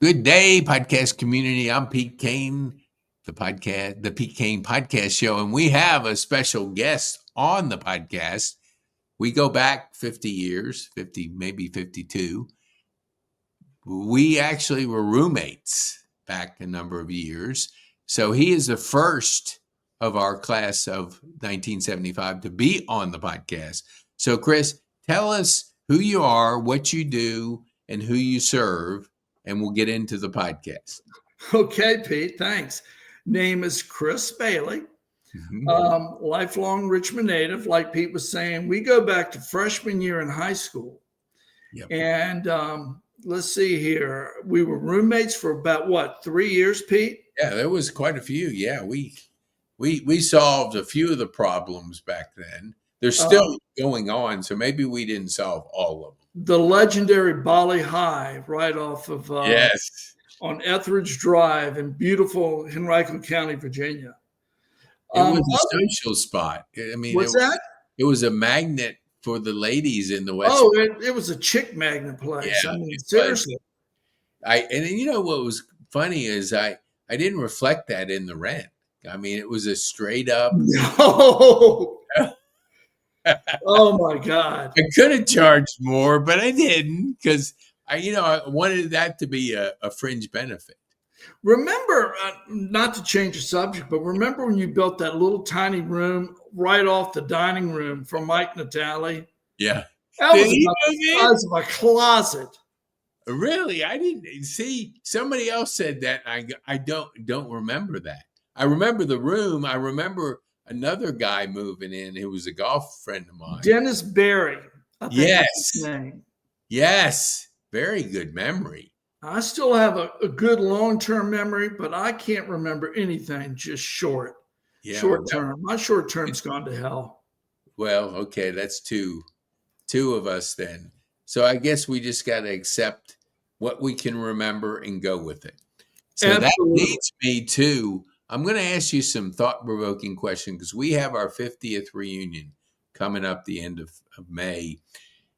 Good day, podcast community. I'm Pete Kane, the Pete Kane Podcast Show, and we have a special guest on the podcast. We go back 50 years, 50, maybe 52. We actually were roommates back a number of years. So he is the first of our class of 1975 to be on the podcast. So, Chris, tell us who you are, what you do, and who you serve, and we'll get into the podcast. Okay, Pete, thanks. Name is Chris Bailey, Mhm. lifelong Richmond native. Like Pete was saying, we go back to freshman year in high school. Yep. And let's see here. We were roommates for about what, 3 years, Pete? Yeah, there was quite a few. Yeah, we solved a few of the problems back then. They're still going on, so maybe we didn't solve all of them. The legendary Bali High, right off of Yes. on Etheridge Drive in beautiful Henrico County, Virginia. It was a social spot. I mean, What's that? It was a magnet for the ladies in the West. Oh, it was a chick magnet place. Yeah, I mean, it was. seriously. And you know what was funny is I didn't reflect that in the rent. I mean, it was a straight up. No. Oh my God. I could have charged more, but I didn't because I wanted that to be a fringe benefit. Remember, not to change the subject, but remember when you built that little tiny room right off the dining room for Mike Natale? Yeah. That was about the size of a closet. Really? I didn't see. Somebody else said that. I don't remember that. I remember the room. I remember another guy moving in who was a golf friend of mine. Dennis Berry. I think that's his name. Yes. Very good memory. I still have a good long-term memory, but I can't remember anything just short. Yeah, short term. My short term's gone to hell. Well, okay, that's two of us then. So I guess we just got to accept what we can remember and go with it. So Absolutely. That leads me to, I'm going to ask you some thought-provoking questions because we have our 50th reunion coming up the end of May.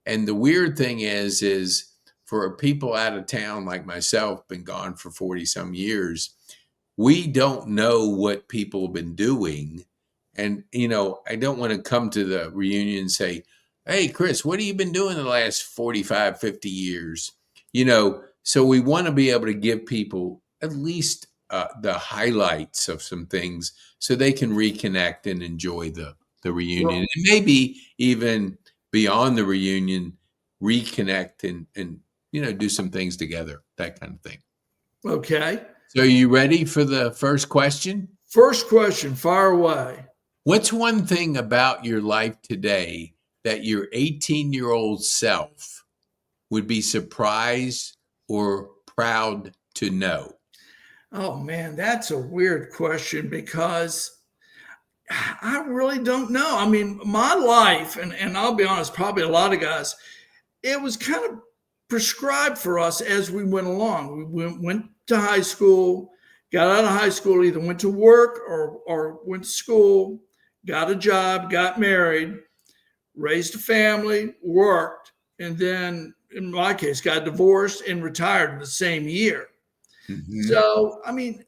And the weird thing is for people out of town like myself, been gone for 40 some years, we don't know what people have been doing. And, I don't want to come to the reunion and say, hey, Chris, what have you been doing the last 45, 50 years? So we want to be able to give people at least the highlights of some things so they can reconnect and enjoy the reunion. Well, and maybe even beyond the reunion, reconnect and do some things together, that kind of thing. okay. So are you ready for the first question? First question, fire away. What's one thing about your life today that your 18-year-old self would be surprised or proud to know? Oh man, that's a weird question because I really don't know. I mean, my life, and I'll be honest, probably a lot of guys, it was kind of prescribed for us as we went along. We went to high school, got out of high school, either went to work or went to school, got a job, got married, raised a family, worked, and then in my case, got divorced and retired in the same year. Mm-hmm. So, I mean,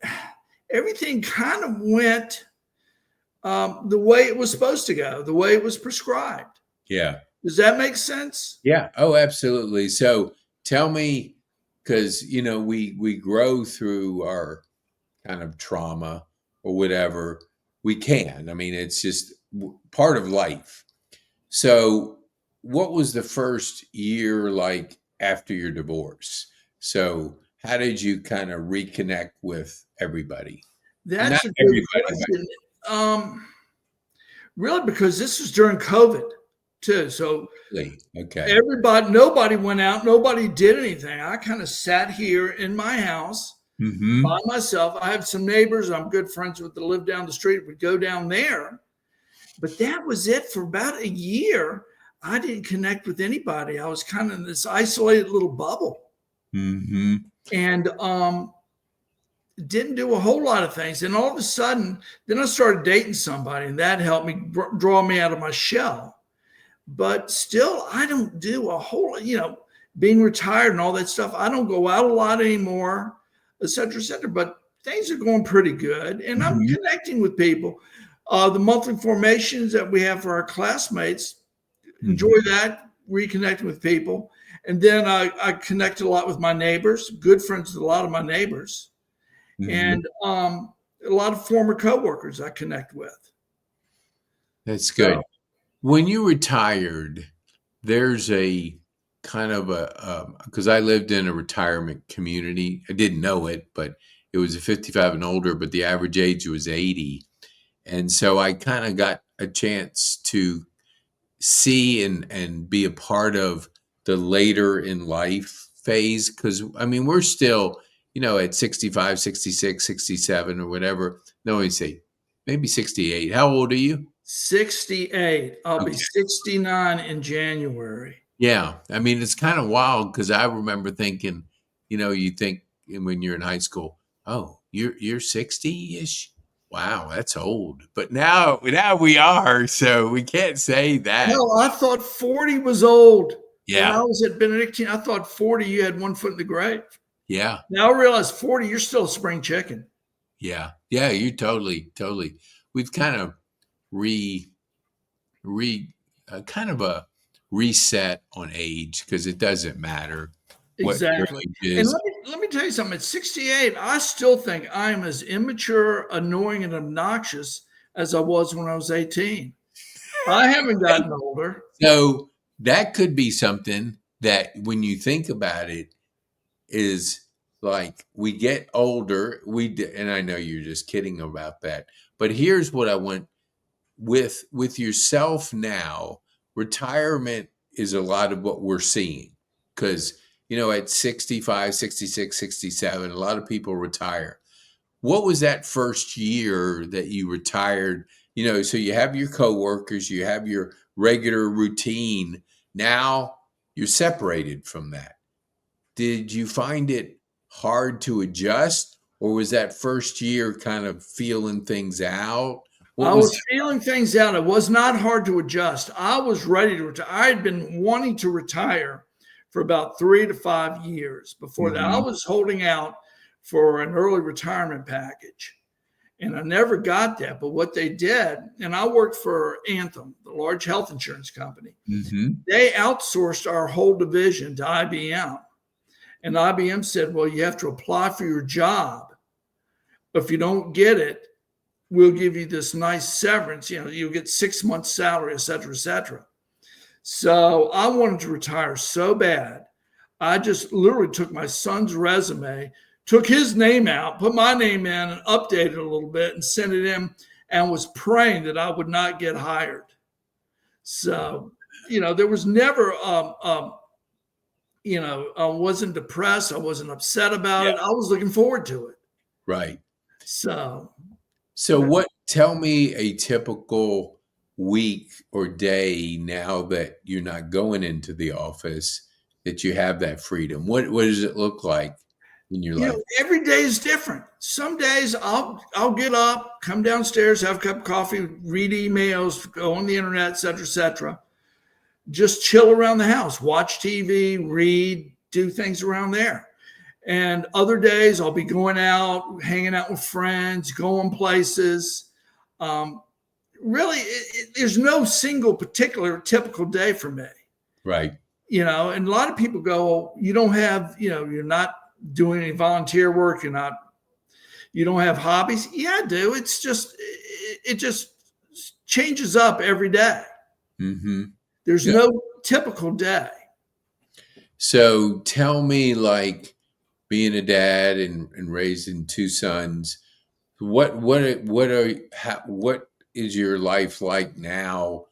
everything kind of went the way it was supposed to go, the way it was prescribed. Yeah. Does that make sense? Yeah. Oh, absolutely. So tell me, because, we grow through our kind of trauma or whatever we can. I mean, it's just part of life. So what was the first year like after your divorce? So how did you kind of reconnect with everybody? That's a good question. Really, because this was during COVID too. So okay. Nobody went out, nobody did anything. I kind of sat here in my house by myself. I have some neighbors I'm good friends with that live down the street. We'd go down there. But that was it for about a year. I didn't connect with anybody. I was kind of in this isolated little bubble. Mm-hmm. And didn't do a whole lot of things. And all of a sudden, then I started dating somebody, and that helped me draw me out of my shell. But still, I don't do a whole, being retired and all that stuff. I don't go out a lot anymore, et cetera, et cetera. But things are going pretty good, and I'm Mhm. connecting with people. The monthly formations that we have for our classmates, enjoy Mhm. that, reconnecting with people. And then I connected a lot with my neighbors, good friends with a lot of my neighbors, Mhm. and a lot of former coworkers I connect with. That's So good. When you retired, there's a kind of a because I lived in a retirement community. I didn't know it, but it was a 55 and older, but the average age was 80. And so I kind of got a chance to see and be a part of the later in life phase because I mean we're still at 65, 66, 67, or whatever. No, I say maybe 68. How old are you? 68. I'll be Okay. 69 in January. Yeah, I mean it's kind of wild because I remember thinking, you think when you're in high school, oh, you're 60-ish. Wow, that's old. But now we are, so we can't say that. Hell, I thought 40 was old. When Yeah, I was at Benedictine, I thought 40, you had one foot in the grave. yeah, Now I realize 40, you're still a spring chicken. yeah, yeah. You totally. We've kind of re re kind of a reset on age because it doesn't matter what your Exactly. age And is. let me tell you something. At 68, I still think I am as immature, annoying, and obnoxious as I was when I was 18. I haven't gotten older. So that could be something that when you think about it is like we get older, and I know you're just kidding about that, but here's what I want with yourself now. Retirement is a lot of what we're seeing because at 65, 66, 67, a lot of people retire. What was that first year that you retired? So you have your coworkers, you have your regular routine. Now you're separated from that. Did you find it hard to adjust, or was that first year kind of feeling things out? What I was was that? feeling things out. It was not hard to adjust. I was ready to retire. I had been wanting to retire for about 3 to 5 years before that. I Mhm. was holding out for an early retirement package, and I never got that. But what they did, and I worked for Anthem, the large health insurance company, Mhm. they outsourced our whole division to IBM. And IBM said, well, you have to apply for your job. If you don't get it, we'll give you this nice severance. You'll get 6 months' salary, et cetera, et cetera. So I wanted to retire so bad. I just literally took my son's resume, took his name out, put my name in, and updated it a little bit and sent it in and was praying that I would not get hired. So, there was never, I wasn't depressed. I wasn't upset about Yeah. it. I was looking forward to it. Right. So, So tell me a typical week or day now that you're not going into the office that you have that freedom. What does it look like in your life? every day is different. Some days I'll get up, come downstairs, have a cup of coffee, read emails, go on the internet, et cetera, et cetera. Just chill around the house, watch TV, read, do things around there. And other days I'll be going out, hanging out with friends, going places. Um, Really, there's no single particular typical day for me. Right. And a lot of people go, well, you don't have, you're not doing any volunteer work. You don't have hobbies. Yeah, I do. It just changes up every day. Mhm. There's Yeah. no typical day. So tell me, like, being a dad and raising two sons, what is your life like now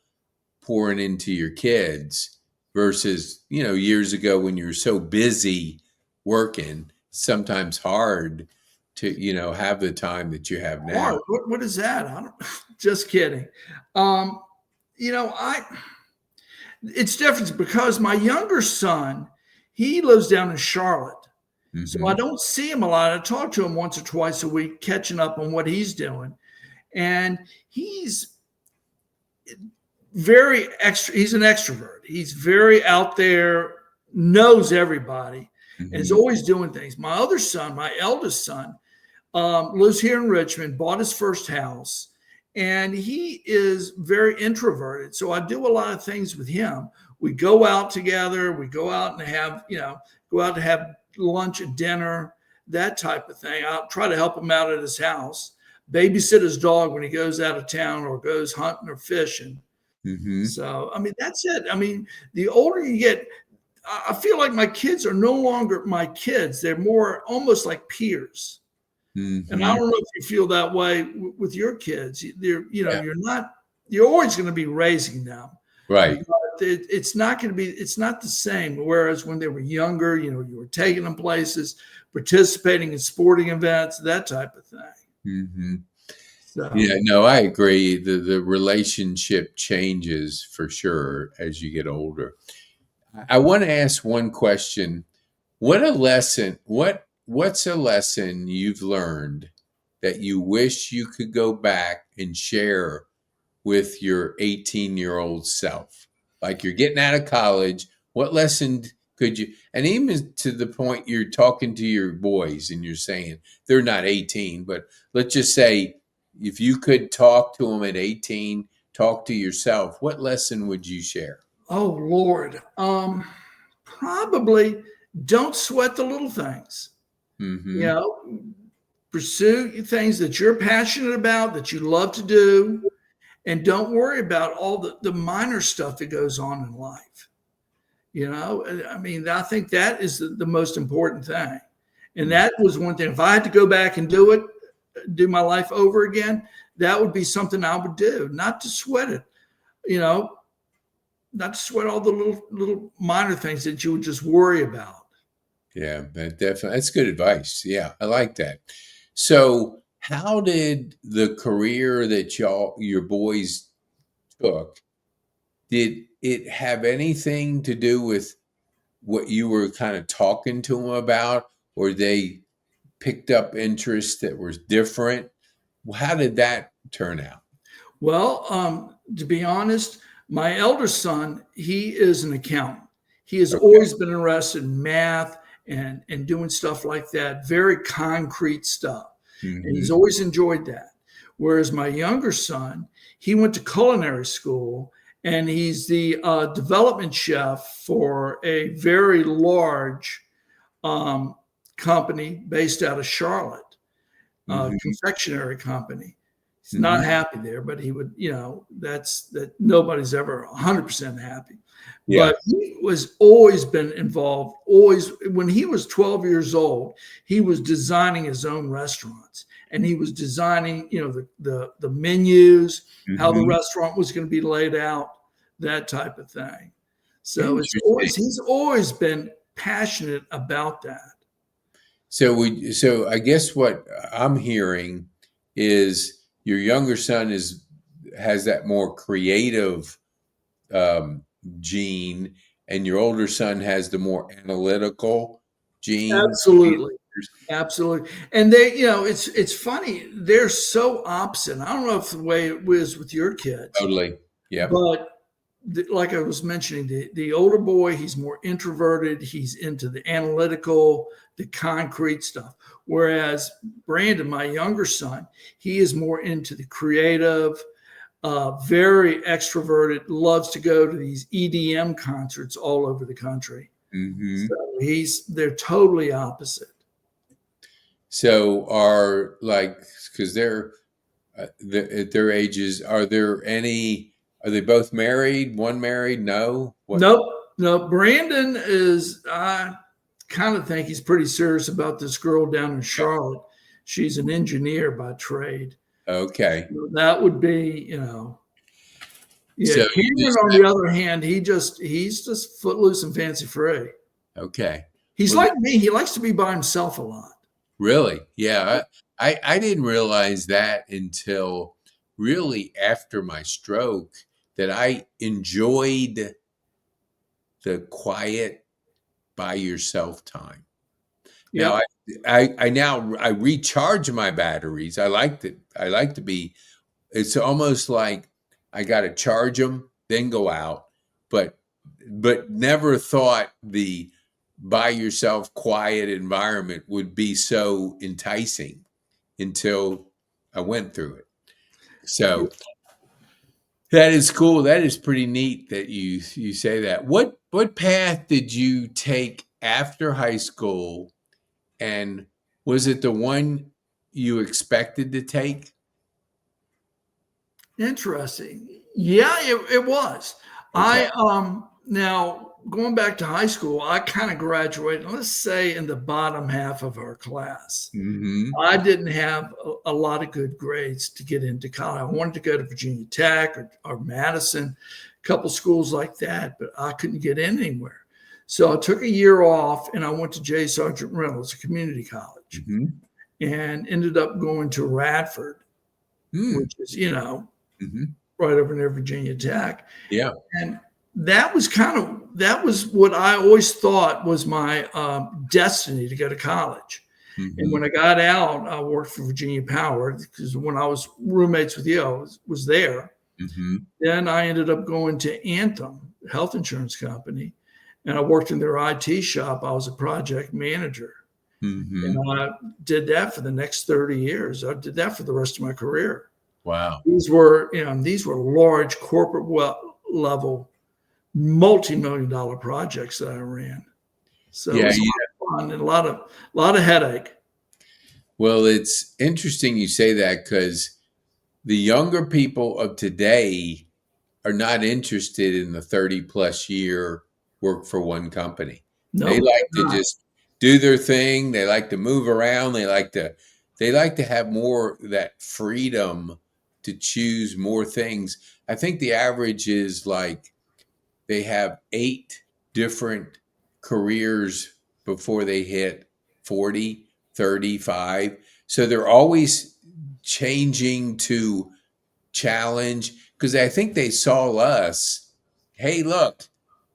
pouring into your kids versus, years ago when you were so busy working, sometimes hard to, have the time that you have now. Hard. What is that? I don't. Just kidding. Um, I it's different because my younger son, he lives down in Charlotte. So I Mhm. don't see him a lot. I talk to him once or twice a week, catching up on what he's doing. And he's very extra. He's an extrovert. He's very out there, knows everybody, and is Mm-hmm. always doing things. My other son, my eldest son, lives here in Richmond, bought his first house, and he is very introverted. So I do a lot of things with him. We go out together. We go out and have, go out to have lunch and dinner, that type of thing. I'll try to help him out at his house, babysit his dog when he goes out of town or goes hunting or fishing. Mm-hmm. So, I mean, that's it. I mean, the older you get, I feel like my kids are no longer my kids. They're more almost like peers. And I Mm-hmm. don't know if you feel that way with your kids. Yeah. You're always going to be raising them, but Right. it's not going to be, it's not the same. Whereas when they were younger, you were taking them places, participating in sporting events, that type of thing. Mm-hmm. Yeah, So, no, I agree. The relationship changes for sure as you get older. I want to ask one question. What's a lesson you've learned that you wish you could go back and share with your 18-year-old self? Like you're getting out of college, what lesson could you, and even to the point you're talking to your boys and you're saying they're not 18, but let's just say if you could talk to them at 18, talk to yourself, what lesson would you share? oh Lord, probably don't sweat the little things. You Mm-hmm. know, pursue things that you're passionate about, that you love to do, and don't worry about all the minor stuff that goes on in life. I mean, I think that is the most important thing. And that was one thing. If I had to go back and do my life over again, that would be something I would do, not to sweat it, you know, not to sweat all the little minor things that you would just worry about. Yeah, that definitely that's good advice. Yeah, I like that. So, how did the career that your boys took, did it have anything to do with what you were kind of talking to them about, or they picked up interests that were different? How did that turn out? Well, to be honest, my elder son, he is an accountant. He has Okay. always been interested in math and doing stuff like that, very concrete stuff. And he's Hmm. always enjoyed that. Whereas my younger son, he went to culinary school and he's the development chef for a very large um, company based out of Charlotte, Hmm. confectionery company. He's not Hmm. happy there, but he would, that nobody's ever 100% happy. Yeah. But he was always been involved. Always, when he was 12 years old, he was designing his own restaurants, and he was designing, the menus, how the Hmm. restaurant was going to be laid out, that type of thing. So Interesting. he's always been passionate about that. So I guess what I'm hearing is your younger son has that more creative um, gene, and your older son has the more analytical gene. Absolutely. Absolutely. And it's funny. They're so opposite. I don't know if the way it was with your kids, Totally. Yep. but like I was mentioning, the older boy, he's more introverted. He's into the analytical, the concrete stuff. Whereas Brandon, my younger son, he is more into the creative, very extroverted, loves to go to these EDM concerts all over the country. Hmm. So they're totally opposite. So are like because at their ages, are they both married? One married? No. What? Nope, no. Brandon is. I kind of think he's pretty serious about this girl down in Charlotte. She's an engineer by trade. Okay. So that would be, yeah. So you Cameron, just on the other hand, he's just footloose and fancy free. okay. He's Well, like me. He likes to be by himself a lot. really? Yeah. I didn't realize that until really after my stroke that I enjoyed the quiet by yourself time. Now Yep. I recharge my batteries. I like to be it's almost like I got to charge them, then go out. But but never thought the by yourself quiet environment would be so enticing until I went through it. So that is cool. That is pretty neat that you say that. What path did you take after high school, and was it the one you expected to take? Interesting. Yeah, it was. Okay. Now going back to high school, I kind of graduated, let's say in the bottom half of our class. Mhm. I didn't have a lot of good grades to get into college. I wanted to go to Virginia Tech or Madison, a couple schools like that, but I couldn't get in anywhere. So I took a year off and I went to J. Sargent Reynolds, a community college, Mhm. and ended up going to Radford, Mm. which is, Mhm. right over near Virginia Tech. Yeah. And that was what I always thought was my destiny to go to college. And when Mhm. I got out, I worked for Virginia Power because when I was roommates with you, I was there. Mhm. Then I ended up going to Anthem Health Insurance Company, and I worked in their IT shop. I was a project manager, and Mhm. I did that for the next 30 years. I did that for the rest of my career. Wow. These were large corporate level multi-million dollar projects that I ran. So it Yeah, was a lot of fun and a lot of headache. well, it's interesting you say that because the younger people of today are not interested in the 30 plus year work for one company. They Nope, like they're to not. just do their thing. They like to move around. They like to have more that freedom to choose more things. I think the average is like they have 8 different careers before they hit 40, 35. So they're always changing to challenge because I think they saw us. Hey, look,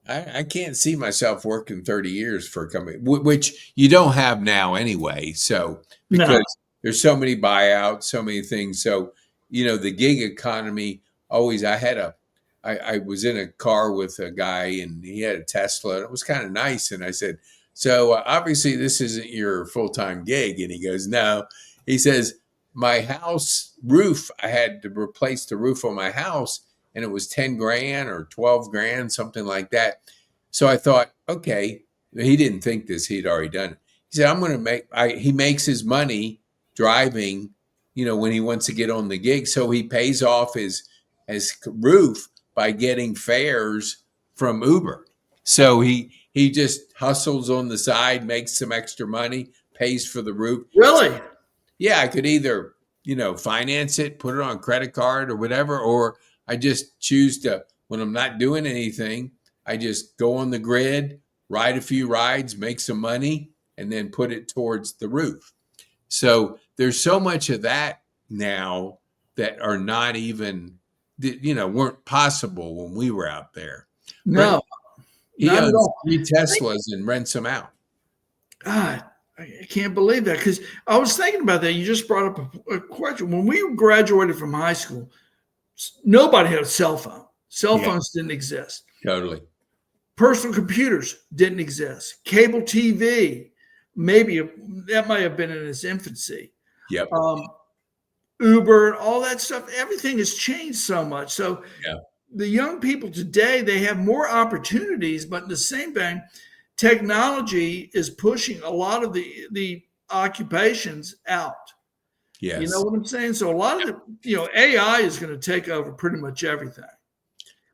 I can't see myself working 30 years for a company, which you don't have now anyway. So, No, because there's so many buyouts, so many things. So, the gig economy always, I was in a car with a guy and he had a Tesla and it was kind of nice. And I said, so obviously this isn't your full time gig. And he goes, no. He says, my house roof, I had to replace the roof on my house and it was 10 grand or 12 grand, something like that. So I thought, okay, he didn't think this, he'd already done it. He said, I'm going to he makes his money driving, when he wants to get on the gig. So he pays off his roof by getting fares from Uber. So he just hustles on the side, makes some extra money, pays for the roof. really. Yeah, I could either, finance it, put it on a credit card or whatever, or I just choose to, when I'm not doing anything, I just go on the grid, ride a few rides, make some money, and then put it towards the roof. So there's so much of that now that are not even, weren't possible when we were out there. Brent, No, he not at owns all. 3 Teslas and rents them out. God, I can't believe that because I was thinking about that. You just brought up a question. When we graduated from high school, nobody had a cell phone. Cell Yeah, phones didn't exist. totally. Personal computers didn't exist. Cable TV, maybe that might have been in its infancy. Yep. Um, Uber, all that stuff, everything has changed so much. So Yeah. the young people today, they have more opportunities, but in the same vein, technology is pushing a lot of the occupations out. You know Yes. what I'm saying? So a lot of AI is going to take over pretty much everything.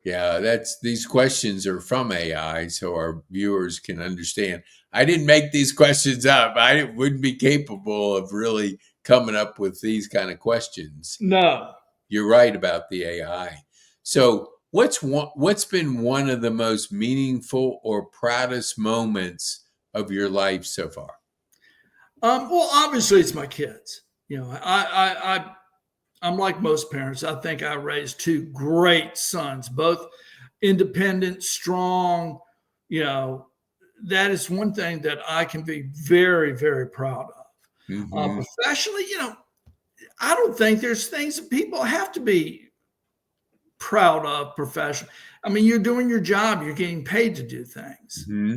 Yeah, these questions are from AI, so our viewers can understand. I didn't make these questions up. I wouldn't be capable of really coming up with these kind of questions. No. You're right about the AI. So, what's been one of the most meaningful or proudest moments of your life so far? Well, obviously it's my kids. I'm like most parents. I think I raised two great sons, both independent, strong. You know, that is one thing that I can be very, very proud of. Hmm. Professionally, I don't think there's things that people have to be proud of professional. I mean, you're doing your job, you're getting paid to do things. Hmm.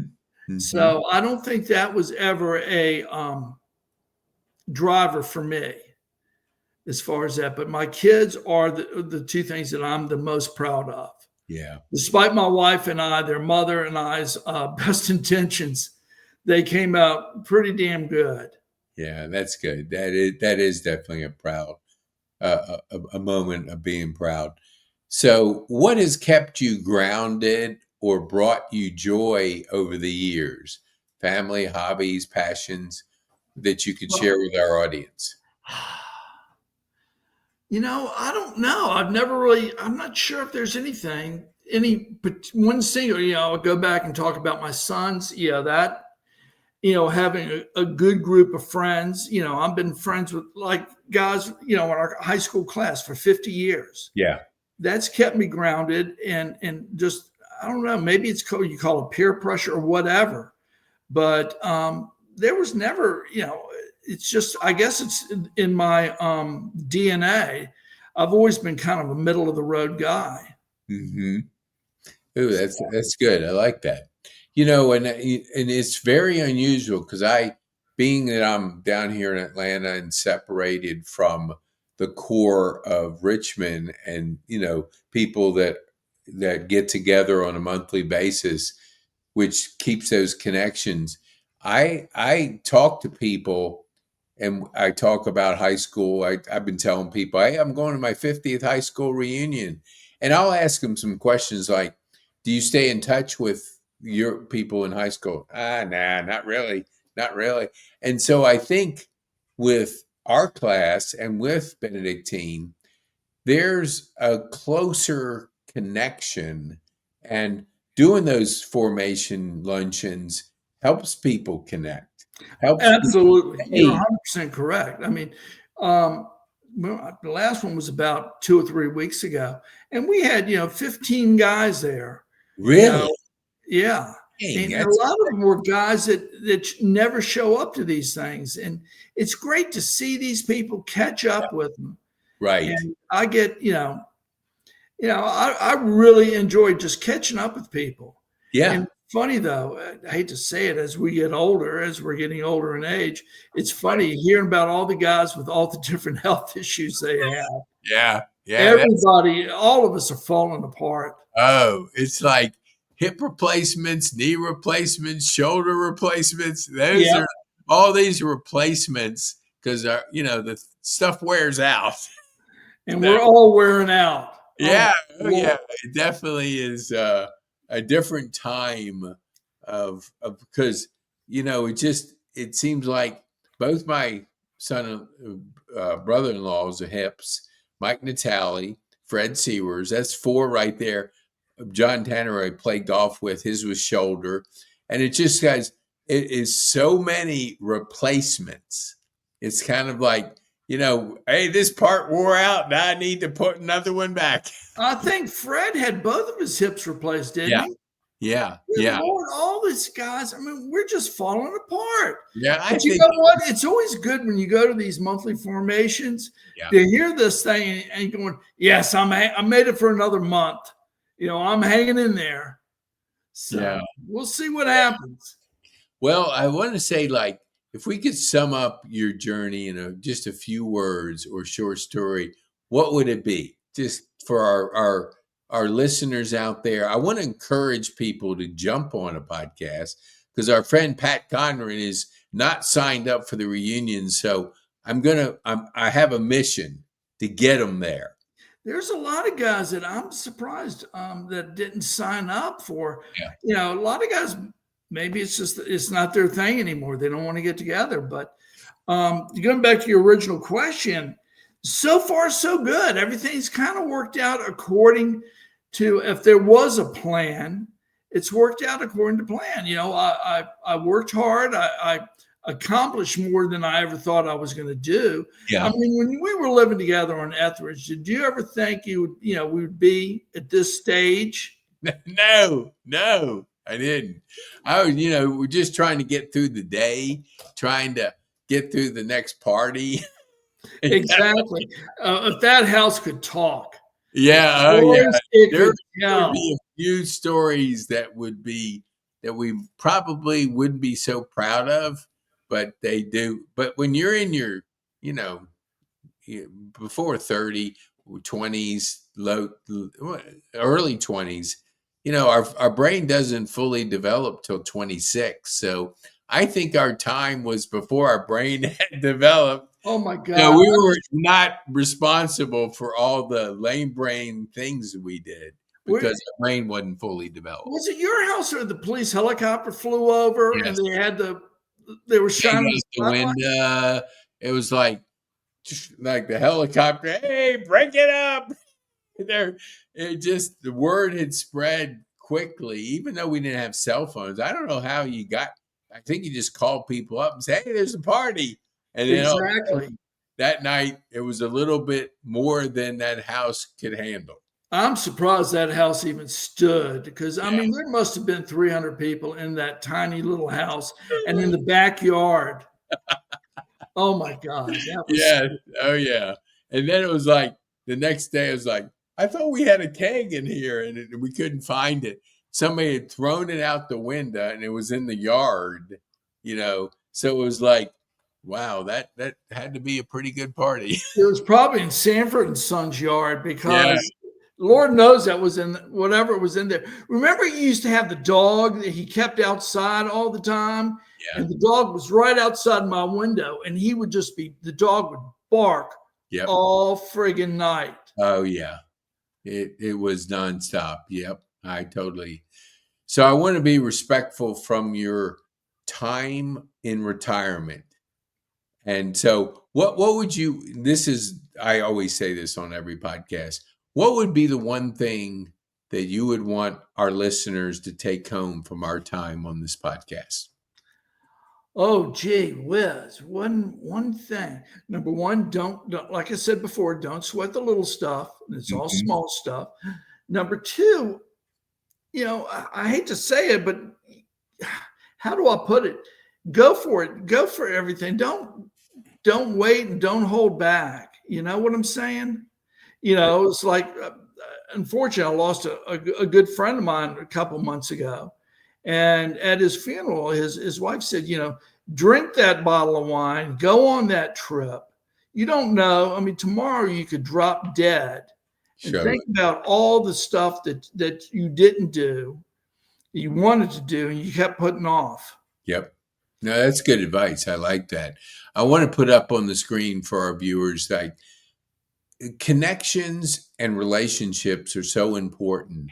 Hmm. So I don't think that was ever a driver for me as far as that. But my kids are the two things that I'm the most proud of. Yeah. Despite my wife and I, their mother and I's best intentions, they came out pretty damn good. Yeah, that's good. That is definitely a proud a moment of being proud. So, what has kept you grounded or brought you joy over the years? Family, hobbies, passions that you could share Well, with our audience. I don't know. I'm not sure if there's one single, I'll go back and talk about my sons. Yeah, that, having a good group of friends. I've been friends with like guys, in our high school class for 50 years. Yeah. That's kept me grounded and just, I don't know, maybe it's called, you call it peer pressure or whatever. But there was never, it's just, I guess it's in my DNA. I've always been kind of a middle of the road guy. Hmm. Ooh, that's good. I like that. And it's very unusual because being that I'm down here in Atlanta and separated from the core of Richmond, and people that get together on a monthly basis, which keeps those connections. I talk to people, and I talk about high school. I've been telling people, hey, I'm going to my 50th high school reunion. And I'll ask them some questions like, do you stay in touch with your people in high school? Nah, not really. Not really. And so I think with our class and with Benedictine, there's a closer connection, and doing those formation luncheons helps people connect, helps people, Absolutely. You're hey, 100% correct. I mean, um, well, the last one was about 2 or 3 weeks ago, and we had, 15 guys there, you really, know, yeah. dang, And a that's lot of them were guys that never show up to these things. And it's great to see these people catch up with them. right. And I get, I really enjoy just catching up with people. Yeah. And funny though, I hate to say it, as we get older, as we're getting older in age, it's funny hearing about all the guys with all the different health issues they have. Yeah. Yeah. Everybody, all of us are falling apart. It's like hip replacements, knee replacements, shoulder replacements. Those Yeah. are all these replacements because the stuff wears out. And So, we're all wearing out. Oh yeah, my oh yeah, Lord. it definitely is a different time of because it seems like both my son brother-in-laws are hips, Mike Natali, Fred Sewers, that's four right there. John Tanner I played golf with, his was shoulder, and it just guys, it is so many replacements. It's kind of like, hey, this part wore out. Now I need to put another one back. I think Fred had both of his hips replaced, didn't Yeah, he? yeah, Good yeah, Lord, all these guys, I mean, we're just falling apart. yeah. I But you think, know what? It's always good when you go to these monthly formations yeah, to hear this thing and going, yes, I made it for another month. I'm hanging in there. yeah. So we'll see what happens. Well, I want to say, like, if we could sum up your journey in just a few words or short story, what would it be? Just for our listeners out there, I want to encourage people to jump on a podcast because our friend Pat Conran is not signed up for the reunion. So I have a mission to get him there. There's a lot of guys that I'm surprised that didn't sign up for. Yeah, A lot of guys, maybe it's not their thing anymore. They don't want to get together. But going back to your original question, so far so good. Everything's kind of worked out according to, if there was a plan, it's worked out according to plan. I worked hard. I accomplished more than I ever thought I was going to do. I yeah. mean, when we were living together on Etheridge, did you ever think we would be at this stage? No, no, I didn't. I was, we're just trying to get through the day, trying to get through the next party. Exactly. If that house could talk, Yeah, oh yeah. Stories it There could would tell. be a few stories that we probably wouldn't be so proud of, but they do. But when you're in your, you know, you- before 30, 20s, early 20s, our brain doesn't fully develop till 26. So I think our time was before our brain had developed. Oh my No, God. we were not responsible for all the lame brain things we did Were, because our brain wasn't fully developed. was it your house or the police helicopter flew over and Yes. they were Hang shining the out the spotlight? window. It was like the helicopter, hey, break it up. There, the word had spread quickly, even though we didn't have cell phones. I don't know how you got. I think you just called people up and say, "Hey, there's a party," and then all of a Exactly. sudden, that night it was a little bit more than that house could handle. I'm surprised that house even stood because I Yeah. mean there must have been 300 people in that tiny little house and in the backyard. Oh my God, that was Yeah. Oh, yeah. And then it was like the next day, it was like, I thought we had a keg in here and we couldn't find it. Somebody had thrown it out the window and it was in the yard. So it was like, wow, that had to be a pretty good party. it was probably in Sanford and Son's yard Yeah. because Lord knows that was in whatever was in there. Remember, he used to have the dog that he kept outside all the time, Yeah. and the dog was right outside my window, and he would just be the dog would bark Yep. all friggin' night. Oh, yeah. It was nonstop. Yep. I totally. So I want to be respectful from your time in retirement. And so what would you this is I always say this on every podcast. What would be the one thing that you would want our listeners to take home from our time on this podcast? Oh, gee whiz! One thing. Number one, don't like I said before, don't sweat the little stuff. It's all Mhm. small stuff. Number two, I hate to say it, but how do I put it? Go for it. Go for everything. Don't wait and don't hold back. You know what I'm saying? It's like, unfortunately, I lost a good friend of mine a couple months ago. And at his funeral, his wife said, drink that bottle of wine, go on that trip. You don't know. I mean, tomorrow you could drop dead and Show think it. about all the stuff that you didn't do, you wanted to do, and you kept putting off. Yep. No, that's good advice. I like that. I want to put up on the screen for our viewers like connections and relationships are so important.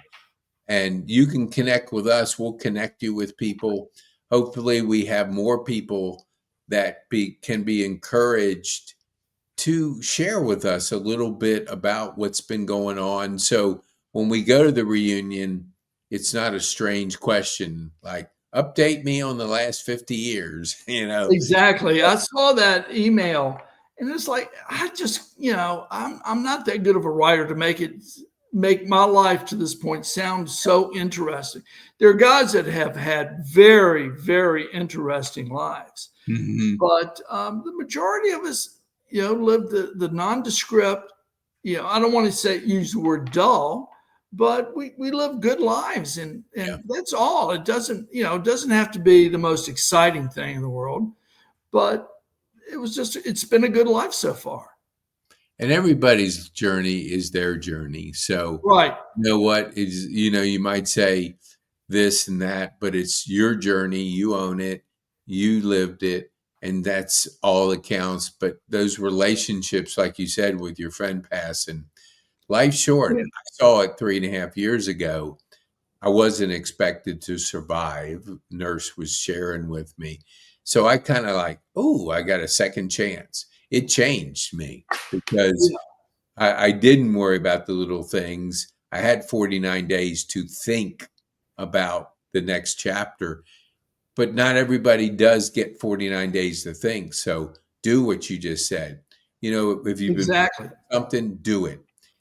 And you can connect with us. We'll connect you with people. Hopefully, we have more people that can be encouraged to share with us a little bit about what's been going on. So when we go to the reunion, it's not a strange question like, update me on the last 50 years, Exactly. I saw that email and it's like I just, I'm not that good of a writer to make my life to this point sound so interesting. There are guys that have had very, very interesting lives, Mhm. but the majority of us, live the nondescript. I don't want to use the word dull, but we live good lives, Yeah. and that's all. It doesn't have to be the most exciting thing in the world, but it's been a good life so far. And everybody's journey is their journey. So, Right. you know what is, you might say this and that, but it's your journey. You own it. You lived it. And that's all that counts. But those relationships, like you said, with your friend passing, life's short. I saw it 3.5 years ago. I wasn't expected to survive. Nurse was sharing with me. So I kind of like, oh, I got a second chance. It changed me because Yeah, I didn't worry about the little things. I had 49 days to think about the next chapter, but not everybody does get 49 days to think. So do what you just said. If you've been exactly. something, do it.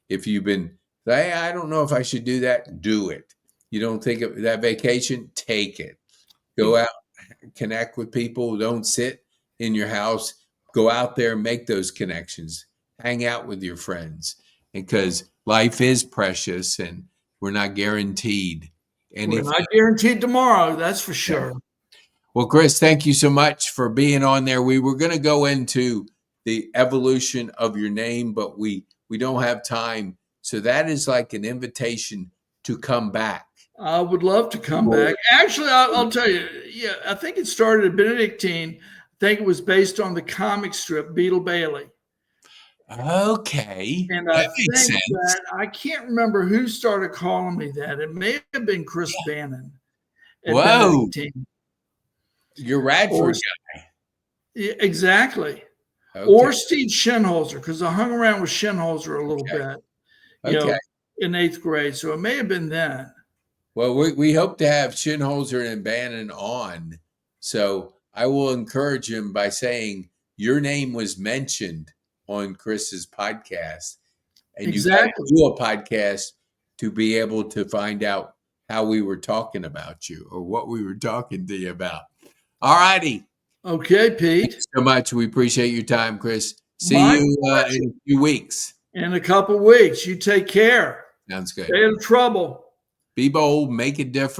If you've been, hey, I don't know if I should do that, do it. You don't think of that vacation, take it. Go out, connect with people. Don't sit in your house. Go out there and make those connections. Hang out with your friends. because life is precious and we're not guaranteed We're anything. not guaranteed tomorrow, that's for Yeah. sure. Well, Chris, thank you so much for being on there. We were going to go into the evolution of your name, but we don't have time. So that is like an invitation to come back. I would love to come back. Actually, I'll tell you, yeah, I think it started at Benedictine. I think it was based on the comic strip Beetle Bailey. Okay, And I that makes think sense. that I can't remember who started calling me that. It may have been Chris Bannon at Whoa, Benedictine. you're Or Radford yeah, exactly. guy. Okay, Or Steve Shenholzer, because I hung around with Shenholzer a little okay, bit, okay. in 8th grade. So it may have been then. Well, we hope to have Shinholzer and Bannon on. So I will encourage him by saying your name was mentioned on Chris's podcast, and you got to Exactly. do a podcast to be able to find out how we were talking about you or what we were talking to you about. All righty. Okay, Pete. Thanks so much. We appreciate your time, Chris. See My you pleasure. in a few weeks. In a couple weeks. You take care. Sounds good. Stay out of trouble. Be bold, make a difference.